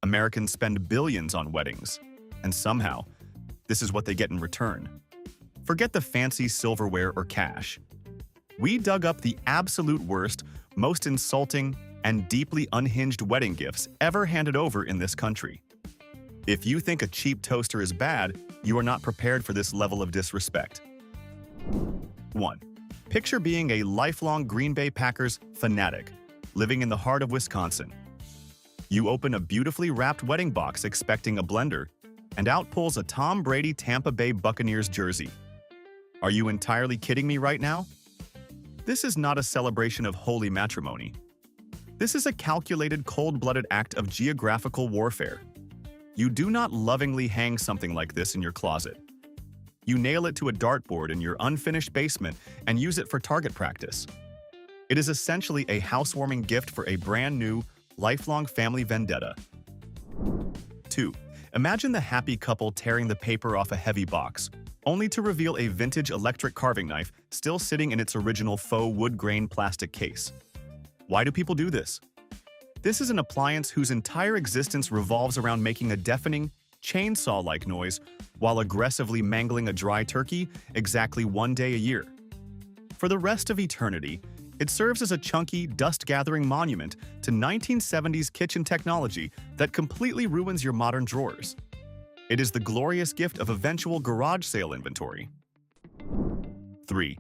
Americans spend billions on weddings, and somehow, this is what they get in return. Forget the fancy silverware or cash. We dug up the absolute worst, most insulting, and deeply unhinged wedding gifts ever handed over in this country. If you think a cheap toaster is bad, you are not prepared for this level of disrespect. 1. Picture being a lifelong Green Bay Packers fanatic, living in the heart of Wisconsin. You open a beautifully wrapped wedding box expecting a blender, and out pulls a Tom Brady Tampa Bay Buccaneers jersey. Are you entirely kidding me right now? This is not a celebration of holy matrimony. This is a calculated, cold-blooded act of geographical warfare. You do not lovingly hang something like this in your closet. You nail it to a dartboard in your unfinished basement and use it for target practice. It is essentially a housewarming gift for a brand new, lifelong family vendetta. 2. Imagine the happy couple tearing the paper off a heavy box, only to reveal a vintage electric carving knife still sitting in its original faux wood-grain plastic case. Why do people do this? This is an appliance whose entire existence revolves around making a deafening, chainsaw-like noise while aggressively mangling a dry turkey exactly one day a year. For the rest of eternity, it serves as a chunky, dust-gathering monument to 1970s kitchen technology that completely ruins your modern drawers. It is the glorious gift of eventual garage sale inventory. 3.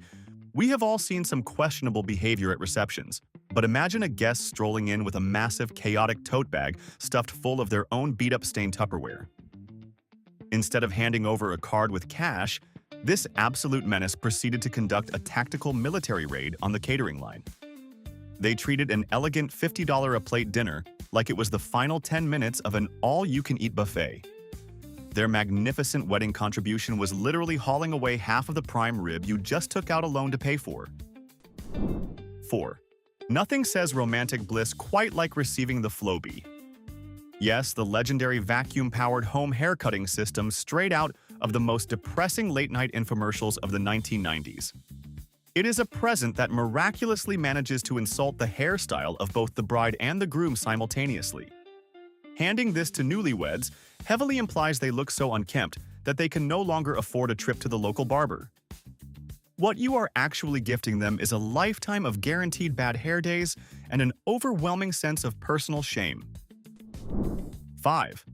We have all seen some questionable behavior at receptions, but imagine a guest strolling in with a massive, chaotic tote bag stuffed full of their own beat-up stained Tupperware. Instead of handing over a card with cash, this absolute menace proceeded to conduct a tactical military raid on the catering line. They treated an elegant $50 a plate dinner like it was the final 10 minutes of an all-you-can-eat buffet. Their magnificent wedding contribution was literally hauling away half of the prime rib you just took out a loan to pay for. 4. Nothing says romantic bliss quite like receiving the Flowbee. Yes, the legendary vacuum-powered home haircutting system straight out of the most depressing late-night infomercials of the 1990s. It is a present that miraculously manages to insult the hairstyle of both the bride and the groom simultaneously. Handing this to newlyweds heavily implies they look so unkempt that they can no longer afford a trip to the local barber. What you are actually gifting them is a lifetime of guaranteed bad hair days and an overwhelming sense of personal shame. 5.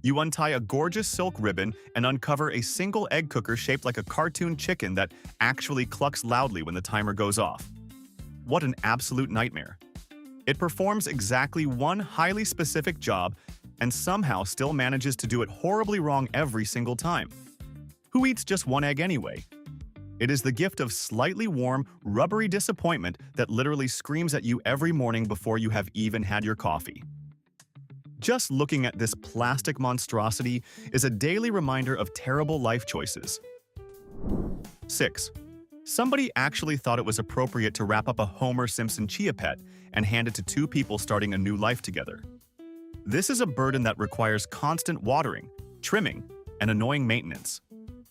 You untie a gorgeous silk ribbon and uncover a single egg cooker shaped like a cartoon chicken that actually clucks loudly when the timer goes off. What an absolute nightmare. It performs exactly one highly specific job and somehow still manages to do it horribly wrong every single time. Who eats just one egg anyway? It is the gift of slightly warm, rubbery disappointment that literally screams at you every morning before you have even had your coffee. Just looking at this plastic monstrosity is a daily reminder of terrible life choices. 6. Somebody actually thought it was appropriate to wrap up a Homer Simpson Chia Pet and hand it to two people starting a new life together. This is a burden that requires constant watering, trimming, and annoying maintenance.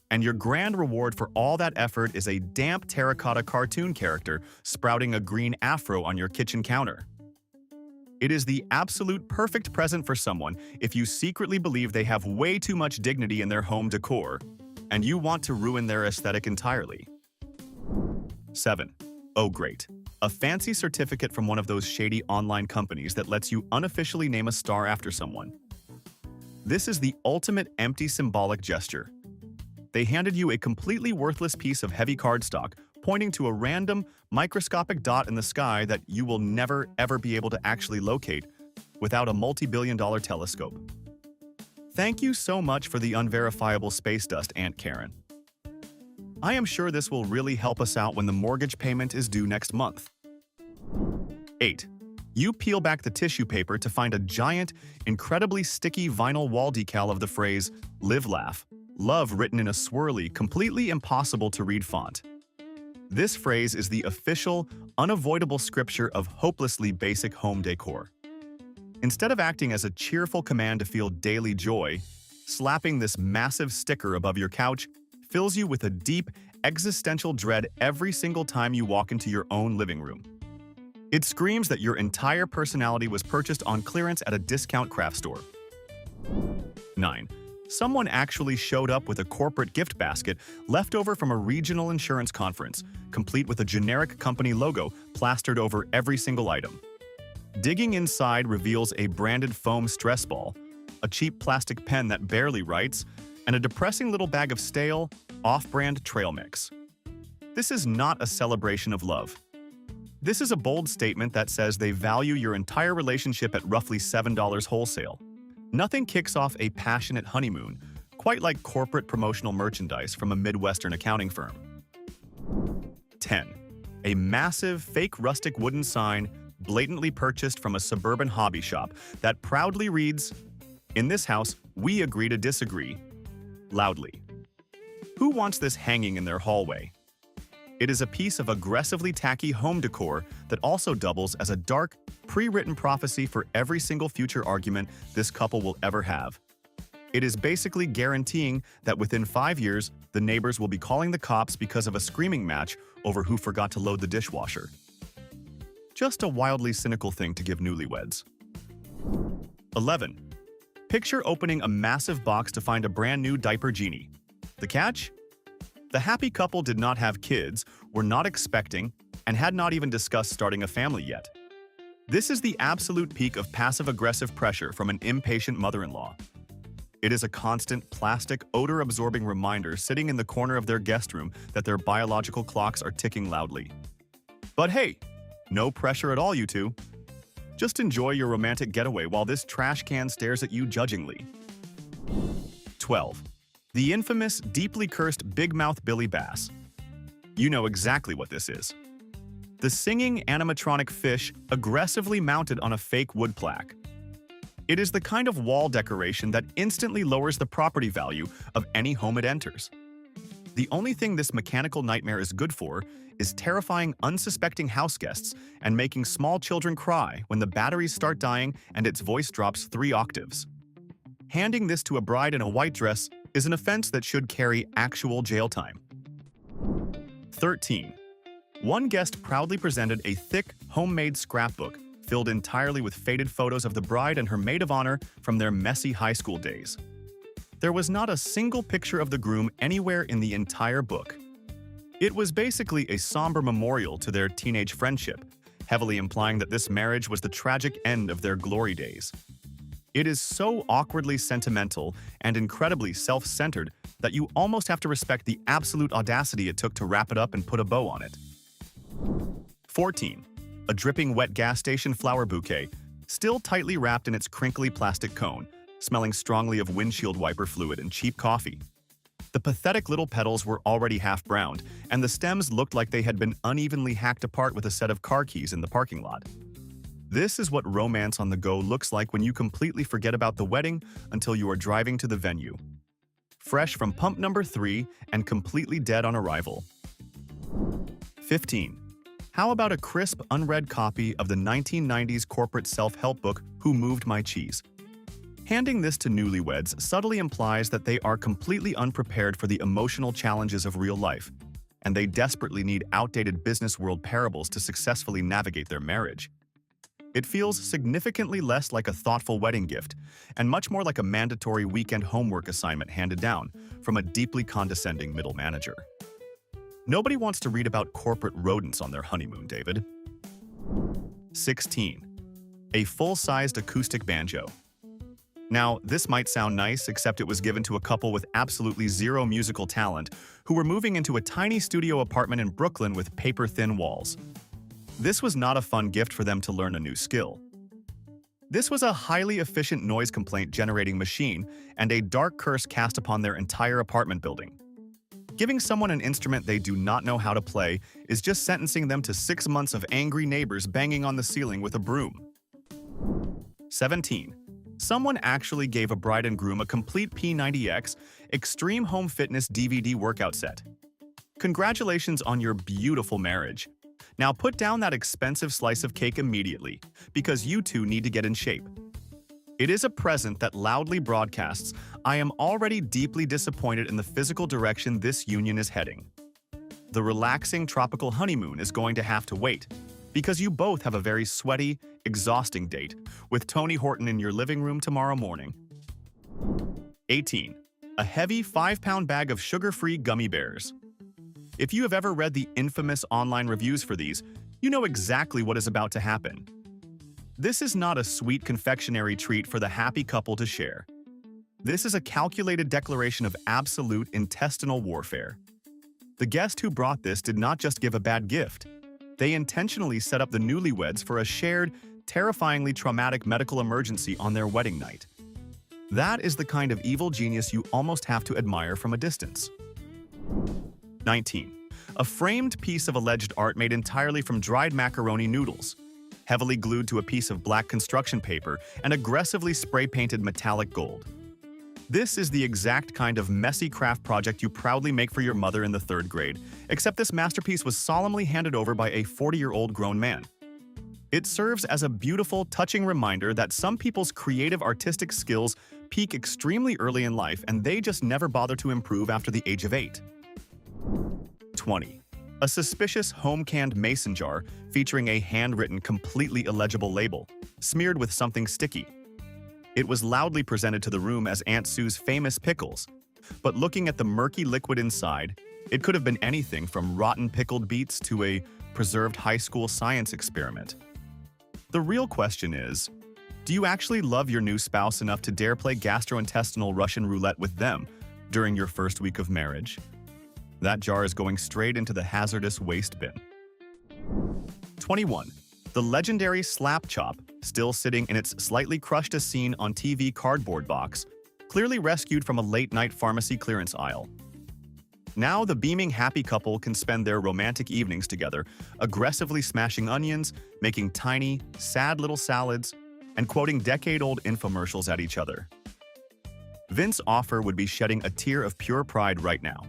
And your grand reward for all that effort is a damp terracotta cartoon character sprouting a green afro on your kitchen counter. It is the absolute perfect present for someone if you secretly believe they have way too much dignity in their home decor, and you want to ruin their aesthetic entirely. 7. Oh great. A fancy certificate from one of those shady online companies that lets you unofficially name a star after someone. This is the ultimate empty symbolic gesture. They handed you a completely worthless piece of heavy cardstock pointing to a random, microscopic dot in the sky that you will never, ever be able to actually locate without a multi-billion-dollar telescope. Thank you so much for the unverifiable space dust, Aunt Karen. I am sure this will really help us out when the mortgage payment is due next month. 8. You peel back the tissue paper to find a giant, incredibly sticky vinyl wall decal of the phrase, "Live Laugh, Love" written in a swirly, completely impossible to read font. This phrase is the official, unavoidable scripture of hopelessly basic home decor. Instead of acting as a cheerful command to feel daily joy, slapping this massive sticker above your couch fills you with a deep, existential dread every single time you walk into your own living room. It screams that your entire personality was purchased on clearance at a discount craft store. 9. Someone actually showed up with a corporate gift basket left over from a regional insurance conference, complete with a generic company logo plastered over every single item. Digging inside reveals a branded foam stress ball, a cheap plastic pen that barely writes, and a depressing little bag of stale, off-brand trail mix. This is not a celebration of love. This is a bold statement that says they value your entire relationship at roughly $7 wholesale. Nothing kicks off a passionate honeymoon quite like corporate promotional merchandise from a Midwestern accounting firm. 10. A massive, fake rustic wooden sign blatantly purchased from a suburban hobby shop that proudly reads, "In this house, we agree to disagree," loudly. Who wants this hanging in their hallway? It is a piece of aggressively tacky home decor that also doubles as a dark, pre-written prophecy for every single future argument this couple will ever have. It is basically guaranteeing that within 5 years, the neighbors will be calling the cops because of a screaming match over who forgot to load the dishwasher. Just a wildly cynical thing to give newlyweds. 11. Picture opening a massive box to find a brand new diaper genie. The catch? The happy couple did not have kids, were not expecting, and had not even discussed starting a family yet. This is the absolute peak of passive-aggressive pressure from an impatient mother-in-law. It is a constant, plastic, odor-absorbing reminder sitting in the corner of their guest room that their biological clocks are ticking loudly. But hey, no pressure at all, you two. Just enjoy your romantic getaway while this trash can stares at you judgingly. 12. The infamous, deeply cursed Big Mouth Billy Bass. You know exactly what this is. The singing animatronic fish aggressively mounted on a fake wood plaque. It is the kind of wall decoration that instantly lowers the property value of any home it enters. The only thing this mechanical nightmare is good for is terrifying unsuspecting house guests and making small children cry when the batteries start dying and its voice drops 3 octaves. Handing this to a bride in a white dress is an offense that should carry actual jail time. 13. One guest proudly presented a thick, homemade scrapbook filled entirely with faded photos of the bride and her maid of honor from their messy high school days. There was not a single picture of the groom anywhere in the entire book. It was basically a somber memorial to their teenage friendship, heavily implying that this marriage was the tragic end of their glory days. It is so awkwardly sentimental and incredibly self-centered that you almost have to respect the absolute audacity it took to wrap it up and put a bow on it. 14. A dripping wet gas station flower bouquet, still tightly wrapped in its crinkly plastic cone, smelling strongly of windshield wiper fluid and cheap coffee. The pathetic little petals were already half-browned, and the stems looked like they had been unevenly hacked apart with a set of car keys in the parking lot. This is what romance on the go looks like when you completely forget about the wedding until you are driving to the venue. Fresh from pump number 3 and completely dead on arrival. 15. How about a crisp, unread copy of the 1990s corporate self-help book, Who Moved My Cheese? Handing this to newlyweds subtly implies that they are completely unprepared for the emotional challenges of real life, and they desperately need outdated business world parables to successfully navigate their marriage. It feels significantly less like a thoughtful wedding gift, and much more like a mandatory weekend homework assignment handed down from a deeply condescending middle manager. Nobody wants to read about corporate rodents on their honeymoon, David. 16. A full-sized acoustic banjo. Now, this might sound nice, except it was given to a couple with absolutely zero musical talent who were moving into a tiny studio apartment in Brooklyn with paper-thin walls. This was not a fun gift for them to learn a new skill. This was a highly efficient noise complaint generating machine and a dark curse cast upon their entire apartment building. Giving someone an instrument they do not know how to play is just sentencing them to 6 months of angry neighbors banging on the ceiling with a broom. 17. Someone actually gave a bride and groom a complete P90X Extreme Home Fitness DVD workout set. Congratulations on your beautiful marriage. Now put down that expensive slice of cake immediately, because you two need to get in shape. It is a present that loudly broadcasts, I am already deeply disappointed in the physical direction this union is heading. The relaxing tropical honeymoon is going to have to wait, because you both have a very sweaty, exhausting date with Tony Horton in your living room tomorrow morning. 18. A heavy 5-pound bag of sugar-free gummy bears. If you have ever read the infamous online reviews for these, you know exactly what is about to happen. This is not a sweet confectionery treat for the happy couple to share. This is a calculated declaration of absolute intestinal warfare. The guest who brought this did not just give a bad gift. They intentionally set up the newlyweds for a shared, terrifyingly traumatic medical emergency on their wedding night. That is the kind of evil genius you almost have to admire from a distance. 19. A framed piece of alleged art made entirely from dried macaroni noodles, heavily glued to a piece of black construction paper and aggressively spray-painted metallic gold. This is the exact kind of messy craft project you proudly make for your mother in the 3rd grade, except this masterpiece was solemnly handed over by a 40-year-old grown man. It serves as a beautiful, touching reminder that some people's creative artistic skills peak extremely early in life and they just never bother to improve after the age of 8. 20. A suspicious home-canned mason jar featuring a handwritten, completely illegible label, smeared with something sticky. It was loudly presented to the room as Aunt Sue's famous pickles, but looking at the murky liquid inside, it could have been anything from rotten pickled beets to a preserved high school science experiment. The real question is, do you actually love your new spouse enough to dare play gastrointestinal Russian roulette with them during your first week of marriage? That jar is going straight into the hazardous waste bin. 21. The legendary slap chop, still sitting in its slightly crushed as seen on TV cardboard box, clearly rescued from a late-night pharmacy clearance aisle. Now the beaming happy couple can spend their romantic evenings together, aggressively smashing onions, making tiny, sad little salads, and quoting decade-old infomercials at each other. Vince's offer would be shedding a tear of pure pride right now.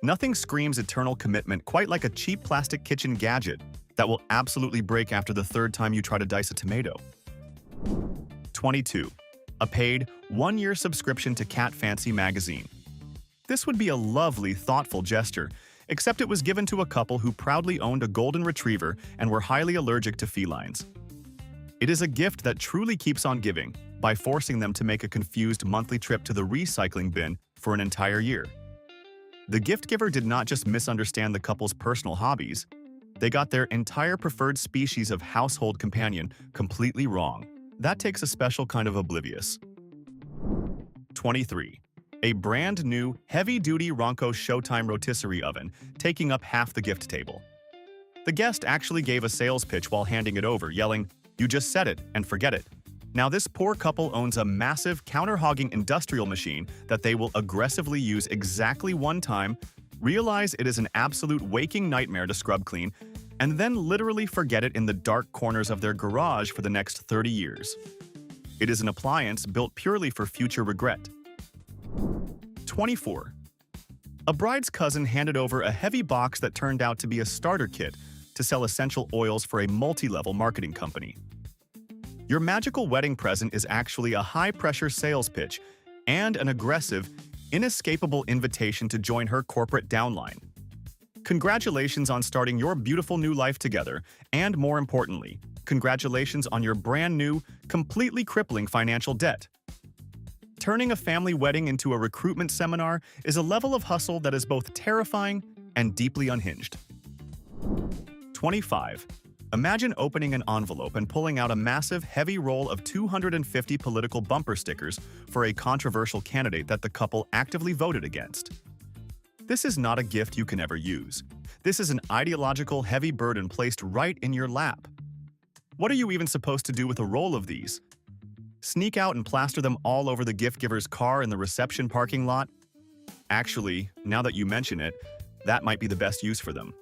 Nothing screams eternal commitment quite like a cheap plastic kitchen gadget that will absolutely break after the 3rd time you try to dice a tomato. 22. A paid, 1-year subscription to Cat Fancy magazine. This would be a lovely, thoughtful gesture, except it was given to a couple who proudly owned a golden retriever and were highly allergic to felines. It is a gift that truly keeps on giving by forcing them to make a confused monthly trip to the recycling bin for an entire year. The gift giver did not just misunderstand the couple's personal hobbies, they got their entire preferred species of household companion completely wrong. That takes a special kind of oblivious. 23. A brand new, heavy-duty Ronco Showtime rotisserie oven taking up half the gift table. The guest actually gave a sales pitch while handing it over, yelling, "You just said it, and forget it." Now this poor couple owns a massive, counter-hogging industrial machine that they will aggressively use exactly one time, realize it is an absolute waking nightmare to scrub clean, and then literally forget it in the dark corners of their garage for the next 30 years. It is an appliance built purely for future regret. 24. A bride's cousin handed over a heavy box that turned out to be a starter kit to sell essential oils for a multi-level marketing company. Your magical wedding present is actually a high-pressure sales pitch and an aggressive, inescapable invitation to join her corporate downline. Congratulations on starting your beautiful new life together, and more importantly, congratulations on your brand new, completely crippling financial debt. Turning a family wedding into a recruitment seminar is a level of hustle that is both terrifying and deeply unhinged. 25. Imagine opening an envelope and pulling out a massive, heavy roll of 250 political bumper stickers for a controversial candidate that the couple actively voted against. This is not a gift you can ever use. This is an ideological, heavy burden placed right in your lap. What are you even supposed to do with a roll of these? Sneak out and plaster them all over the gift giver's car in the reception parking lot? Actually, now that you mention it, that might be the best use for them.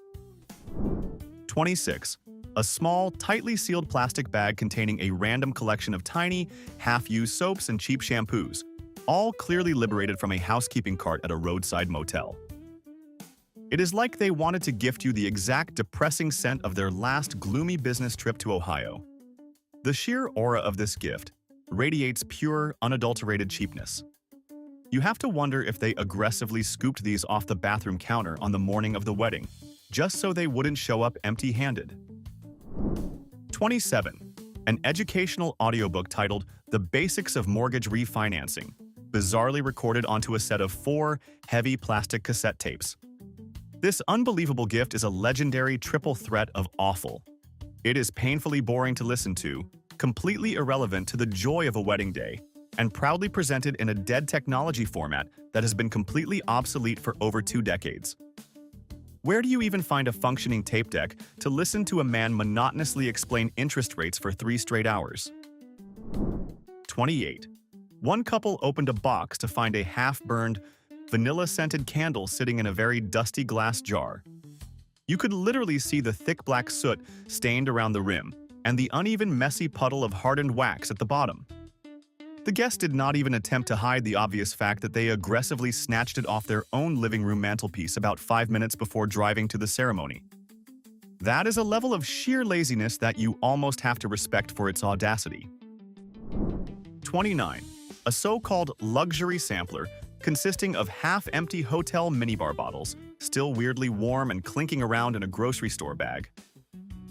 26. A small, tightly sealed plastic bag containing a random collection of tiny, half-used soaps and cheap shampoos, all clearly liberated from a housekeeping cart at a roadside motel. It is like they wanted to gift you the exact depressing scent of their last gloomy business trip to Ohio. The sheer aura of this gift radiates pure, unadulterated cheapness. You have to wonder if they aggressively scooped these off the bathroom counter on the morning of the wedding, just so they wouldn't show up empty-handed. 27. An educational audiobook titled The Basics of Mortgage Refinancing, bizarrely recorded onto a set of 4 heavy plastic cassette tapes. This unbelievable gift is a legendary triple threat of awful. It is painfully boring to listen to, completely irrelevant to the joy of a wedding day, and proudly presented in a dead technology format that has been completely obsolete for over 2 decades. Where do you even find a functioning tape deck to listen to a man monotonously explain interest rates for 3 straight hours? 28. One couple opened a box to find a half-burned, vanilla-scented candle sitting in a very dusty glass jar. You could literally see the thick black soot stained around the rim and the uneven, messy puddle of hardened wax at the bottom. The guests did not even attempt to hide the obvious fact that they aggressively snatched it off their own living room mantelpiece about 5 minutes before driving to the ceremony. That is a level of sheer laziness that you almost have to respect for its audacity. 29. A so-called luxury sampler consisting of half-empty hotel minibar bottles, still weirdly warm and clinking around in a grocery store bag.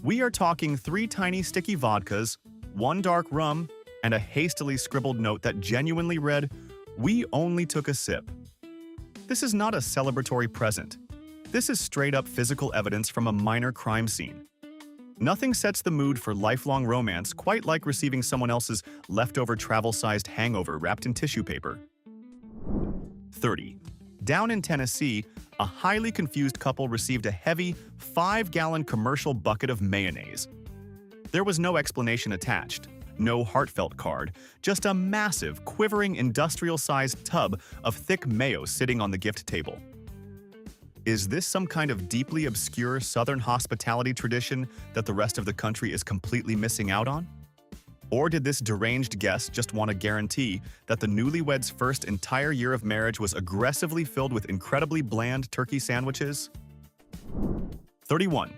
We are talking 3 tiny sticky vodkas, 1 dark rum, and a hastily scribbled note that genuinely read, "We only took a sip." This is not a celebratory present. This is straight-up physical evidence from a minor crime scene. Nothing sets the mood for lifelong romance quite like receiving someone else's leftover travel-sized hangover wrapped in tissue paper. 30. Down in Tennessee, a highly confused couple received a heavy 5-gallon commercial bucket of mayonnaise. There was no explanation attached. No heartfelt card, just a massive, quivering, industrial-sized tub of thick mayo sitting on the gift table. Is this some kind of deeply obscure Southern hospitality tradition that the rest of the country is completely missing out on? Or did this deranged guest just want to guarantee that the newlyweds' first entire year of marriage was aggressively filled with incredibly bland turkey sandwiches? 31.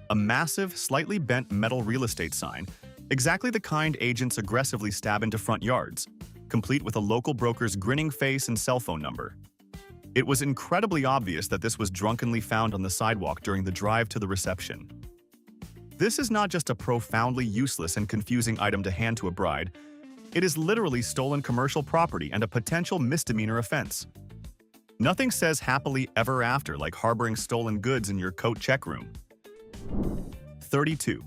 A massive, slightly bent metal real estate sign, exactly the kind agents aggressively stab into front yards, complete with a local broker's grinning face and cell phone number. It was incredibly obvious that this was drunkenly found on the sidewalk during the drive to the reception. This is not just a profoundly useless and confusing item to hand to a bride. It is literally stolen commercial property and a potential misdemeanor offense. Nothing says happily ever after like harboring stolen goods in your coat check room. 32.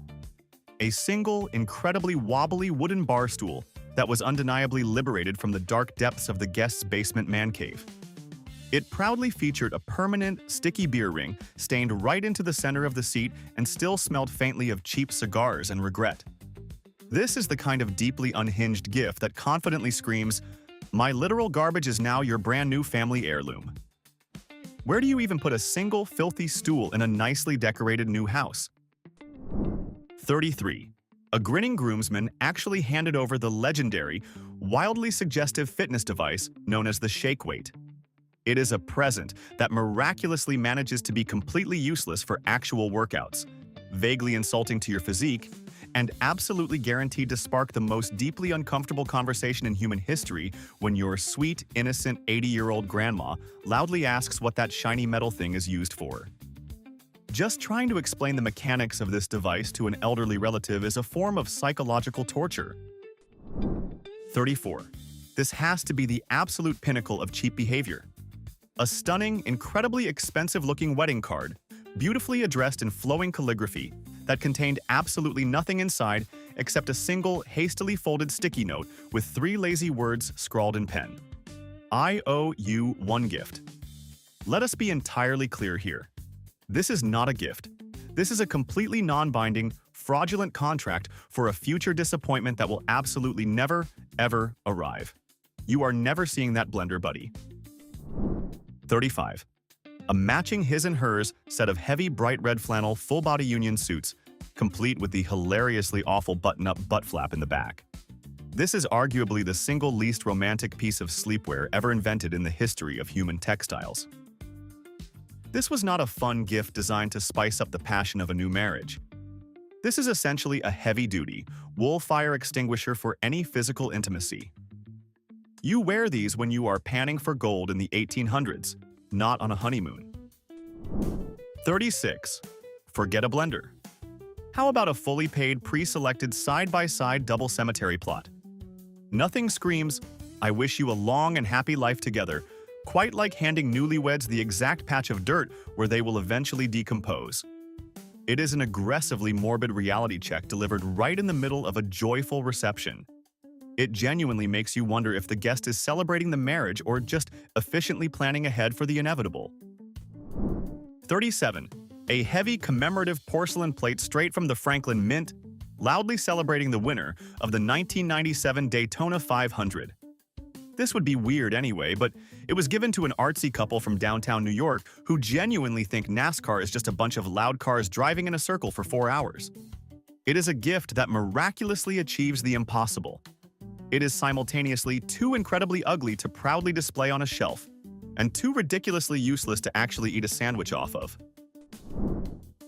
A single, incredibly wobbly wooden bar stool that was undeniably liberated from the dark depths of the guest's basement man cave. It proudly featured a permanent, sticky beer ring stained right into the center of the seat and still smelled faintly of cheap cigars and regret. This is the kind of deeply unhinged gift that confidently screams, "My literal garbage is now your brand new family heirloom." Where do you even put a single filthy stool in a nicely decorated new house? 33. A grinning groomsman actually handed over the legendary, wildly suggestive fitness device known as the shake weight. It is a present that miraculously manages to be completely useless for actual workouts, vaguely insulting to your physique, and absolutely guaranteed to spark the most deeply uncomfortable conversation in human history when your sweet, innocent 80-year-old grandma loudly asks what that shiny metal thing is used for. Just trying to explain the mechanics of this device to an elderly relative is a form of psychological torture. 34. This has to be the absolute pinnacle of cheap behavior. A stunning, incredibly expensive-looking wedding card, beautifully addressed in flowing calligraphy, that contained absolutely nothing inside except a single, hastily folded sticky note with 3 lazy words scrawled in pen. I owe you 1 gift. Let us be entirely clear here. This is not a gift. This is a completely non-binding, fraudulent contract for a future disappointment that will absolutely never, ever arrive. You are never seeing that blender, buddy. 35. A matching his and hers set of heavy bright red flannel full-body union suits, complete with the hilariously awful button-up butt flap in the back. This is arguably the single least romantic piece of sleepwear ever invented in the history of human textiles. This was not a fun gift designed to spice up the passion of a new marriage. This is essentially a heavy-duty, wool fire extinguisher for any physical intimacy. You wear these when you are panning for gold in the 1800s, not on a honeymoon. 36. Forget a blender. How about a fully paid, pre-selected side-by-side double cemetery plot? Nothing screams, I wish you a long and happy life together, quite like handing newlyweds the exact patch of dirt where they will eventually decompose. It is an aggressively morbid reality check delivered right in the middle of a joyful reception. It genuinely makes you wonder if the guest is celebrating the marriage or just efficiently planning ahead for the inevitable. 37. A heavy commemorative porcelain plate straight from the Franklin Mint, loudly celebrating the winner of the 1997 Daytona 500. This would be weird anyway, but it was given to an artsy couple from downtown New York who genuinely think NASCAR is just a bunch of loud cars driving in a circle for 4 hours. It is a gift that miraculously achieves the impossible. It is simultaneously too incredibly ugly to proudly display on a shelf, and too ridiculously useless to actually eat a sandwich off of.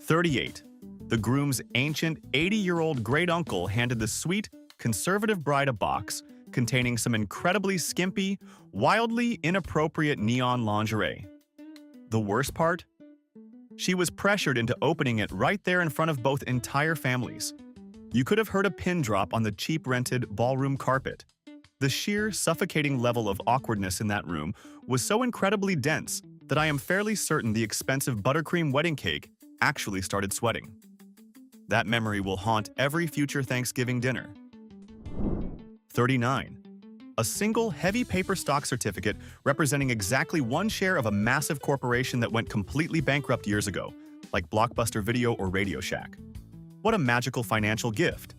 38. The groom's ancient 80-year-old great-uncle handed the sweet, conservative bride a box containing some incredibly skimpy, wildly inappropriate neon lingerie. The worst part? She was pressured into opening it right there in front of both entire families. You could have heard a pin drop on the cheap-rented ballroom carpet. The sheer, suffocating level of awkwardness in that room was so incredibly dense that I am fairly certain the expensive buttercream wedding cake actually started sweating. That memory will haunt every future Thanksgiving dinner. 39. A single heavy paper stock certificate representing exactly one share of a massive corporation that went completely bankrupt years ago, like Blockbuster Video or Radio Shack. What a magical financial gift!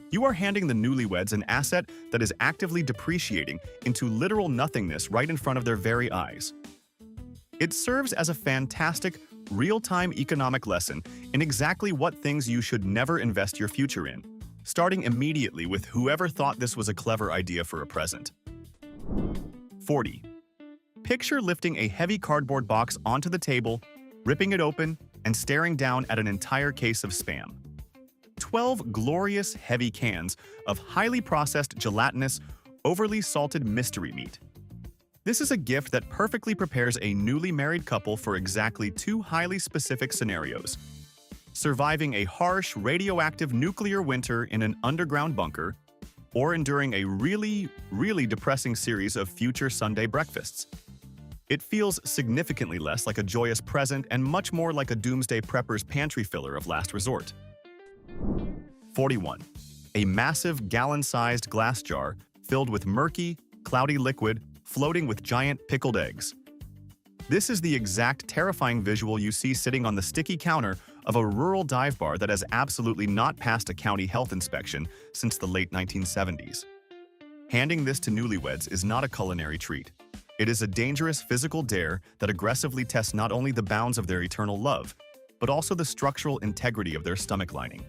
You are handing the newlyweds an asset that is actively depreciating into literal nothingness right in front of their very eyes. It serves as a fantastic, real-time economic lesson in exactly what things you should never invest your future in, starting immediately with whoever thought this was a clever idea for a present. 40. Picture lifting a heavy cardboard box onto the table, ripping it open, and staring down at an entire case of Spam. 12 glorious, heavy cans of highly processed, gelatinous, overly salted mystery meat. This is a gift that perfectly prepares a newly married couple for exactly 2 highly specific scenarios: surviving a harsh, radioactive nuclear winter in an underground bunker, or enduring a really, really depressing series of future Sunday breakfasts. It feels significantly less like a joyous present and much more like a doomsday prepper's pantry filler of last resort. 41. A massive gallon-sized glass jar filled with murky, cloudy liquid floating with giant pickled eggs. This is the exact terrifying visual you see sitting on the sticky counter of a rural dive bar that has absolutely not passed a county health inspection since the late 1970s. Handing this to newlyweds is not a culinary treat. It is a dangerous physical dare that aggressively tests not only the bounds of their eternal love, but also the structural integrity of their stomach lining.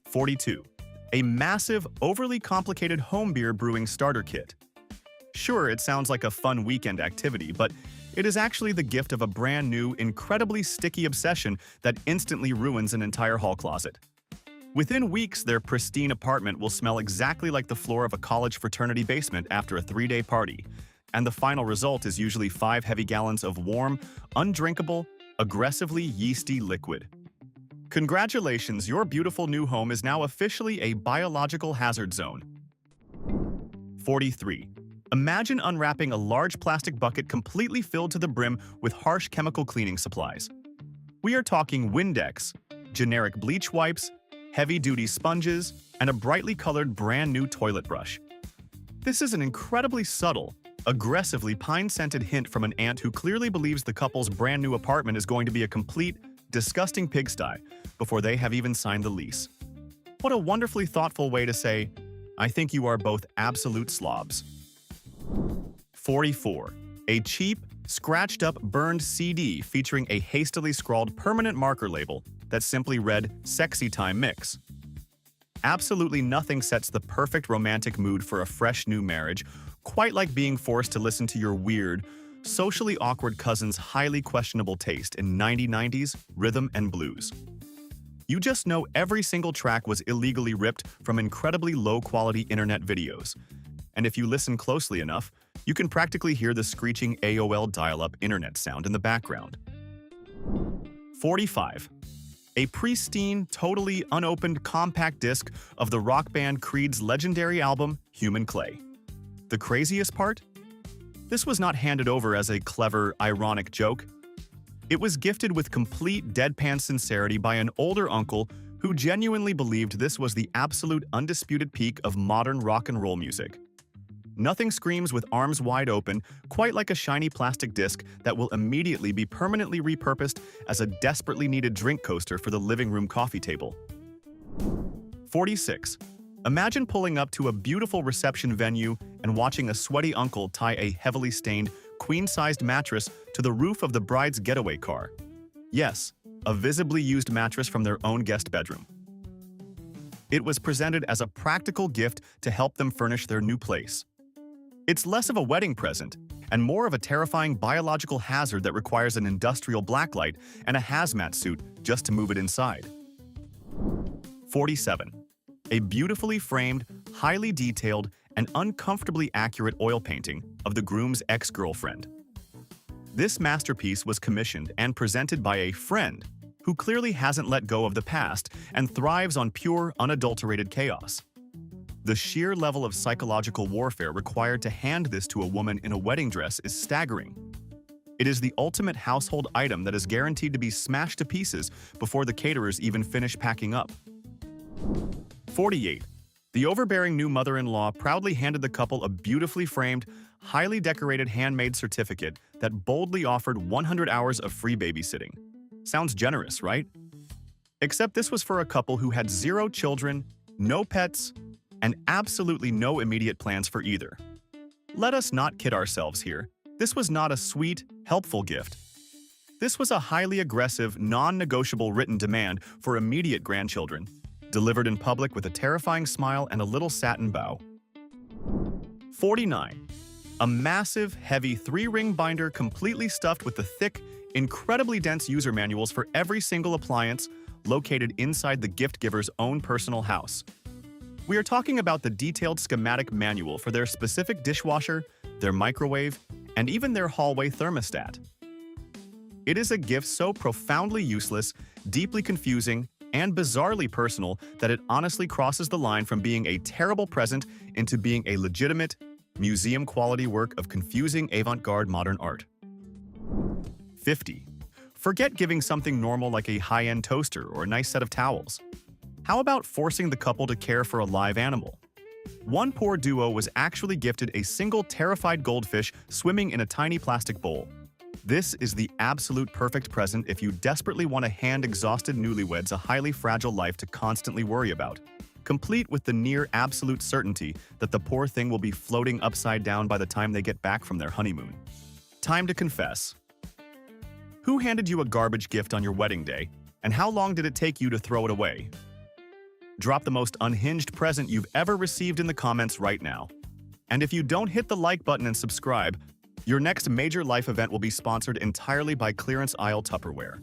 42. A massive, overly complicated home beer brewing starter kit. Sure, it sounds like a fun weekend activity, but it is actually the gift of a brand new, incredibly sticky obsession that instantly ruins an entire hall closet. Within weeks, their pristine apartment will smell exactly like the floor of a college fraternity basement after a 3-day party, and the final result is usually 5 heavy gallons of warm, undrinkable, aggressively yeasty liquid. Congratulations, your beautiful new home is now officially a biological hazard zone. 43. Imagine unwrapping a large plastic bucket completely filled to the brim with harsh chemical cleaning supplies. We are talking Windex, generic bleach wipes, heavy-duty sponges, and a brightly colored brand new toilet brush. This is an incredibly subtle, aggressively pine-scented hint from an aunt who clearly believes the couple's brand new apartment is going to be a complete, disgusting pigsty before they have even signed the lease. What a wonderfully thoughtful way to say, I think you are both absolute slobs. 44. A cheap, scratched-up, burned CD featuring a hastily scrawled permanent marker label that simply read Sexy Time Mix. Absolutely nothing sets the perfect romantic mood for a fresh new marriage, quite like being forced to listen to your weird, socially awkward cousin's highly questionable taste in 90s rhythm and blues. You just know every single track was illegally ripped from incredibly low-quality internet videos. And if you listen closely enough, you can practically hear the screeching AOL dial-up internet sound in the background. 45. A pristine, totally unopened compact disc of the rock band Creed's legendary album, Human Clay. The craziest part? This was not handed over as a clever, ironic joke. It was gifted with complete deadpan sincerity by an older uncle who genuinely believed this was the absolute undisputed peak of modern rock and roll music. Nothing screams with arms wide open, quite like a shiny plastic disc that will immediately be permanently repurposed as a desperately needed drink coaster for the living room coffee table. 46. Imagine pulling up to a beautiful reception venue and watching a sweaty uncle tie a heavily stained, queen-sized mattress to the roof of the bride's getaway car. Yes, a visibly used mattress from their own guest bedroom. It was presented as a practical gift to help them furnish their new place. It's less of a wedding present and more of a terrifying biological hazard that requires an industrial blacklight and a hazmat suit just to move it inside. 47. A beautifully framed, highly detailed, and uncomfortably accurate oil painting of the groom's ex-girlfriend. This masterpiece was commissioned and presented by a friend who clearly hasn't let go of the past and thrives on pure, unadulterated chaos. The sheer level of psychological warfare required to hand this to a woman in a wedding dress is staggering. It is the ultimate household item that is guaranteed to be smashed to pieces before the caterers even finish packing up. 48. The overbearing new mother-in-law proudly handed the couple a beautifully framed, highly decorated handmade certificate that boldly offered 100 hours of free babysitting. Sounds generous, right? Except this was for a couple who had 0 children, no pets, and absolutely no immediate plans for either. Let us not kid ourselves here. This was not a sweet, helpful gift. This was a highly aggressive, non-negotiable written demand for immediate grandchildren, delivered in public with a terrifying smile and a little satin bow. 49. A massive, heavy 3-ring binder completely stuffed with the thick, incredibly dense user manuals for every single appliance located inside the gift giver's own personal house. We are talking about the detailed schematic manual for their specific dishwasher, their microwave, and even their hallway thermostat. It is a gift so profoundly useless, deeply confusing, and bizarrely personal that it honestly crosses the line from being a terrible present into being a legitimate, museum-quality work of confusing avant-garde modern art. 50. Forget giving something normal like a high-end toaster or a nice set of towels. How about forcing the couple to care for a live animal? One poor duo was actually gifted a single terrified goldfish swimming in a tiny plastic bowl. This is the absolute perfect present if you desperately want to hand exhausted newlyweds a highly fragile life to constantly worry about, complete with the near absolute certainty that the poor thing will be floating upside down by the time they get back from their honeymoon. Time to confess. Who handed you a garbage gift on your wedding day, and how long did it take you to throw it away? Drop the most unhinged present you've ever received in the comments right now. And if you don't hit the like button and subscribe, your next major life event will be sponsored entirely by clearance aisle Tupperware.